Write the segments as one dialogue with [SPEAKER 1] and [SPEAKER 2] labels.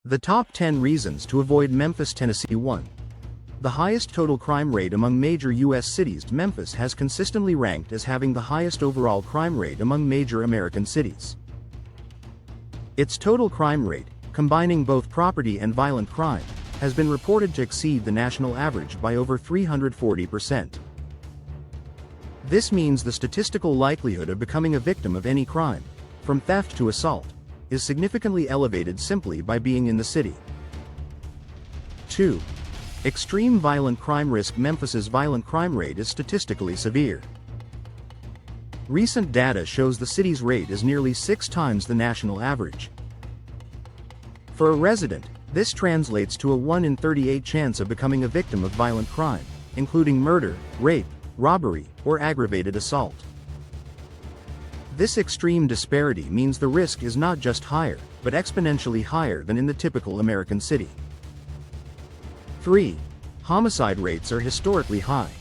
[SPEAKER 1] The top 10 reasons to avoid Memphis, Tennessee. 1. The highest total crime rate among major U.S. cities. Memphis has consistently ranked as having the highest overall crime rate among major American cities. Its total crime rate, combining both property and violent crime, has been reported to exceed the national average by over 340%. This means the statistical likelihood of becoming a victim of any crime, from theft to assault, is significantly elevated simply by being in the city. 2. Extreme violent crime risk. Memphis's violent crime rate is statistically severe. Recent data shows the city's rate is nearly 6 times the national average. For a resident, this translates to a 1 in 38 chance of becoming a victim of violent crime, including murder, rape, robbery, or aggravated assault. This extreme disparity means the risk is not just higher, but exponentially higher than in the typical American city. 3. Homicide rates are historically high.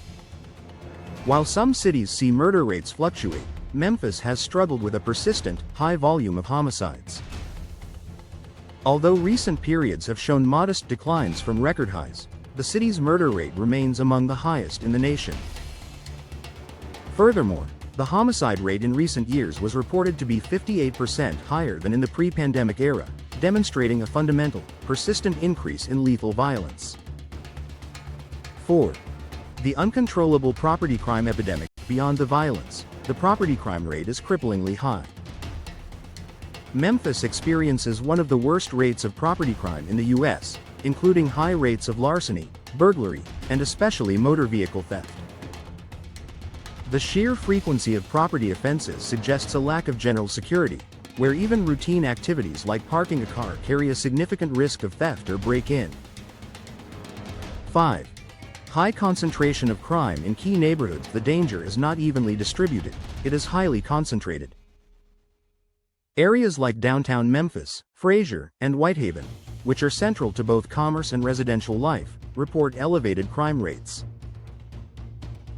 [SPEAKER 1] While some cities see murder rates fluctuate, Memphis has struggled with a persistent, high volume of homicides. Although recent periods have shown modest declines from record highs, the city's murder rate remains among the highest in the nation. Furthermore, the homicide rate in recent years was reported to be 58% higher than in the pre-pandemic era, demonstrating a fundamental, persistent increase in lethal violence. 4. The uncontrollable property crime epidemic. Beyond the violence, the property crime rate is cripplingly high. Memphis experiences one of the worst rates of property crime in the U.S., including high rates of larceny, burglary, and especially motor vehicle theft. The sheer frequency of property offenses suggests a lack of general security, where even routine activities like parking a car carry a significant risk of theft or break-in. 5. High concentration of crime in key neighborhoods. The danger is not evenly distributed, it is highly concentrated. Areas like downtown Memphis, Frazier, and Whitehaven, which are central to both commerce and residential life, report elevated crime rates.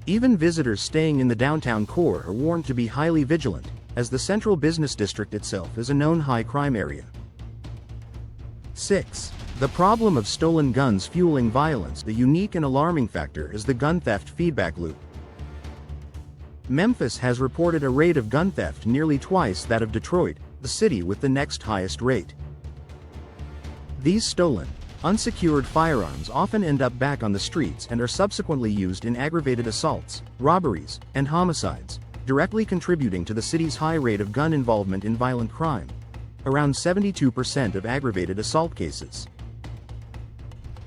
[SPEAKER 1] Even visitors staying in the downtown core are warned to be highly vigilant, as the central business district itself is a known high crime area. 6. The problem of stolen guns fueling violence. The unique and alarming factor is the gun theft feedback loop. Memphis has reported a rate of gun theft nearly twice that of Detroit, the city with the next highest rate. These stolen, unsecured firearms often end up back on the streets and are subsequently used in aggravated assaults, robberies, and homicides, directly contributing to the city's high rate of gun involvement in violent crime, around 72% of aggravated assault cases.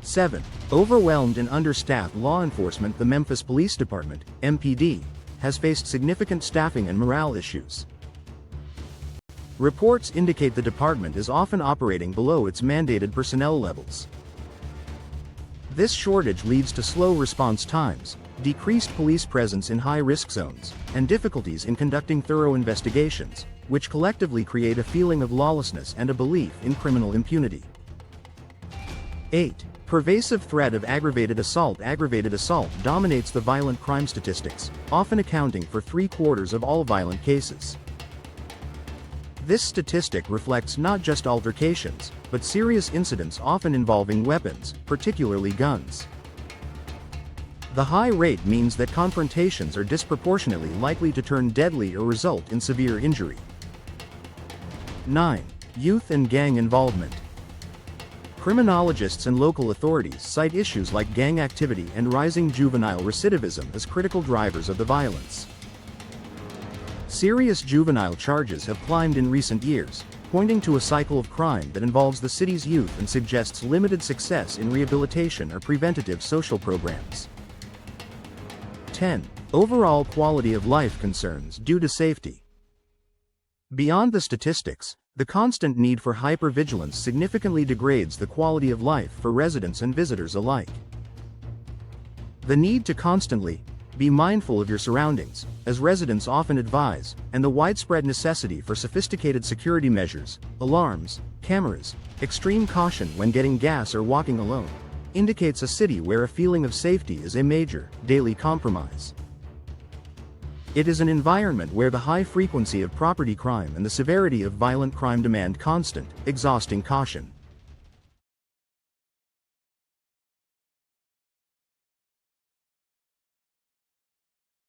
[SPEAKER 1] 7. Overwhelmed and understaffed law enforcement. The Memphis Police Department, MPD, has faced significant staffing and morale issues. Reports indicate the department is often operating below its mandated personnel levels. This shortage leads to slow response times, decreased police presence in high-risk zones, and difficulties in conducting thorough investigations, which collectively create a feeling of lawlessness and a belief in criminal impunity. 8. Pervasive threat of aggravated assault. Aggravated assault dominates the violent crime statistics, often accounting for 3/4 of all violent cases. This statistic reflects not just altercations, but serious incidents often involving weapons, particularly guns. The high rate means that confrontations are disproportionately likely to turn deadly or result in severe injury. 9. Youth and gang involvement. Criminologists and local authorities cite issues like gang activity and rising juvenile recidivism as critical drivers of the violence. Serious juvenile charges have climbed in recent years, pointing to a cycle of crime that involves the city's youth and suggests limited success in rehabilitation or preventative social programs. 10. Overall quality of life concerns due to safety. Beyond the statistics, the constant need for hypervigilance significantly degrades the quality of life for residents and visitors alike. The need to constantly be mindful of your surroundings, as residents often advise, and the widespread necessity for sophisticated security measures, alarms, cameras, extreme caution when getting gas or walking alone, indicates a city where a feeling of safety is a major, daily compromise. It is an environment where the high frequency of property crime and the severity of violent crime demand constant, exhausting caution.